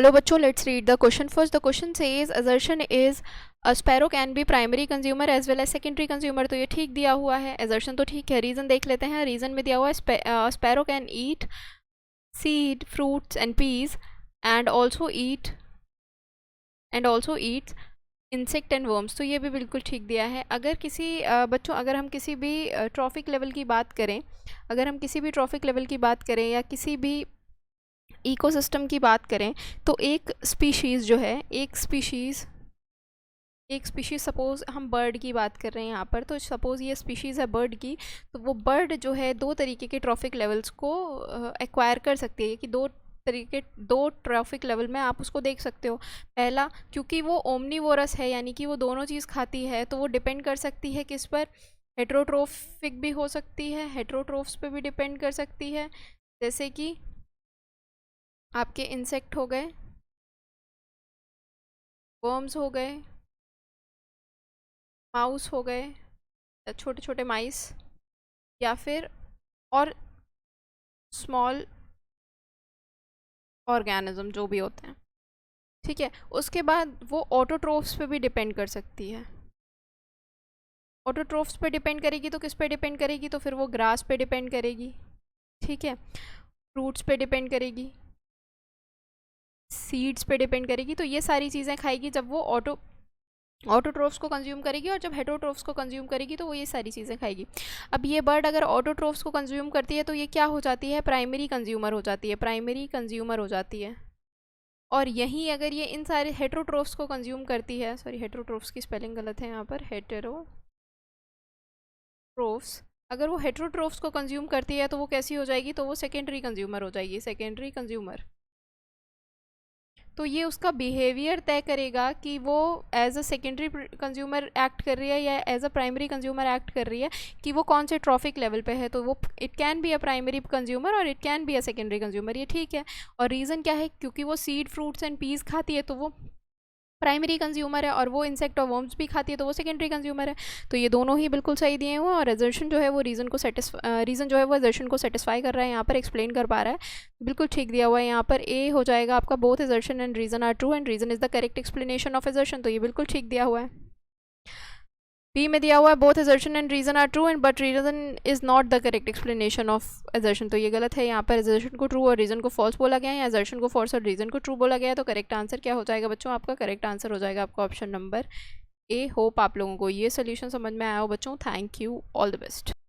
Hello बच्चों, let's read the question first. The question says assertion is a sparrow can be primary consumer as well as secondary consumer. तो ये ठीक दिया हुआ है. Assertion तो ठीक है. रीज़न देख लेते हैं. रीज़न में दिया हुआ है sparrow can eat seed fruits and peas and also eat insect and worms. तो ये भी बिल्कुल ठीक दिया है. अगर किसी बच्चों अगर हम किसी भी ट्रॉफिक लेवल की बात करें, या किसी भी इकोसिस्टम की बात करें, तो एक स्पीशीज़ सपोज़ हम बर्ड की बात कर रहे हैं यहाँ पर. तो सपोज़ ये स्पीशीज़ है बर्ड की, तो वो बर्ड जो है दो तरीके के ट्रॉफिक लेवल्स को एक्वायर कर सकती है. कि दो ट्रॉफिक लेवल में आप उसको देख सकते हो. पहला, क्योंकि वो ओमनीवोरस है, यानी कि वो दोनों चीज़ खाती है, तो वो डिपेंड कर सकती है किस पर. हेट्रोट्रोफिक भी हो सकती है, हेट्रोट्रोफ्स पे भी डिपेंड कर सकती है. जैसे कि आपके इंसेक्ट हो गए, वर्म्स हो गए, माउस हो गए, छोटे छोटे माइस, या फिर और स्मॉल ऑर्गेनिज्म जो भी होते हैं. ठीक है. उसके बाद वो ऑटोट्रोफ्स पे भी डिपेंड कर सकती है. ऑटोट्रोफ्स पे डिपेंड करेगी तो किस पे डिपेंड करेगी? तो फिर वो ग्रास पे डिपेंड करेगी. ठीक है. फ्रूट्स पे डिपेंड करेगी, सीड्स पे डिपेंड करेगी. तो ये सारी चीज़ें खाएगी जब वो ऑटोट्रोफ्स को कंज्यूम करेगी, और जब हेटरोट्रोफ्स को कंज्यूम करेगी तो वो ये सारी चीज़ें खाएगी. अब ये बर्ड अगर ऑटोट्रोफ्स को कंज्यूम करती है तो ये क्या हो जाती है? प्राइमरी कंज्यूमर हो जाती है. और यहीं अगर ये इन सारे हेटरोट्रोफ्स को कंज्यूम करती है, सॉरी हेटरोट्रोफ्स की स्पेलिंग गलत है यहाँ पर, हेटेरोट्रोफ्स, अगर वो हेटरोट्रोफ्स को कंज्यूम करती है तो वो कैसी हो जाएगी? तो वो सेकेंडरी कंज्यूमर हो जाएगी. Secondary consumer. तो ये उसका बिहेवियर तय करेगा कि वो as a secondary consumer act कर रही है या as a primary consumer act कर रही है, कि वो कौन से ट्रॉफिक लेवल पे है. तो वो it can be a primary consumer और it can be a secondary consumer. ये ठीक है. और रीज़न क्या है? क्योंकि वो सीड फ्रूट्स एंड पीस खाती है तो वो प्राइमरी कंज्यूमर है, और वो इंसेक्ट और वर्म्स भी खाती है तो वो सेकेंडरी कंज्यूमर है. तो ये दोनों ही बिल्कुल सही दिए हुए हैं. और असर्शन जो है वो रीज़न जो है वो असर्शन को सेटिस्फाई कर रहा है, यहाँ पर एक्सप्लेन कर पा रहा है. बिल्कुल ठीक दिया हुआ है. यहाँ पर ए हो जाएगा आपका. Both assertion and reason are true and reason is the correct explanation of assertion. तो ये बिल्कुल ठीक दिया हुआ है. बी में दिया हुआ है both assertion and reason are true and but reason is not the correct explanation of assertion. तो ये गलत है. यहाँ पर असर्शन को ट्रू और रीज़न को फॉल्स बोला गया है, या असर्शन को फॉल्स और रीज़न को ट्रू बोला गया है. तो करेक्ट आंसर क्या हो जाएगा बच्चों? आपका करेक्ट आंसर हो जाएगा आपका ऑप्शन नंबर ए. होप आप लोगों को ये सोल्यूशन समझ में आया हो बच्चों. Thank you. All the best.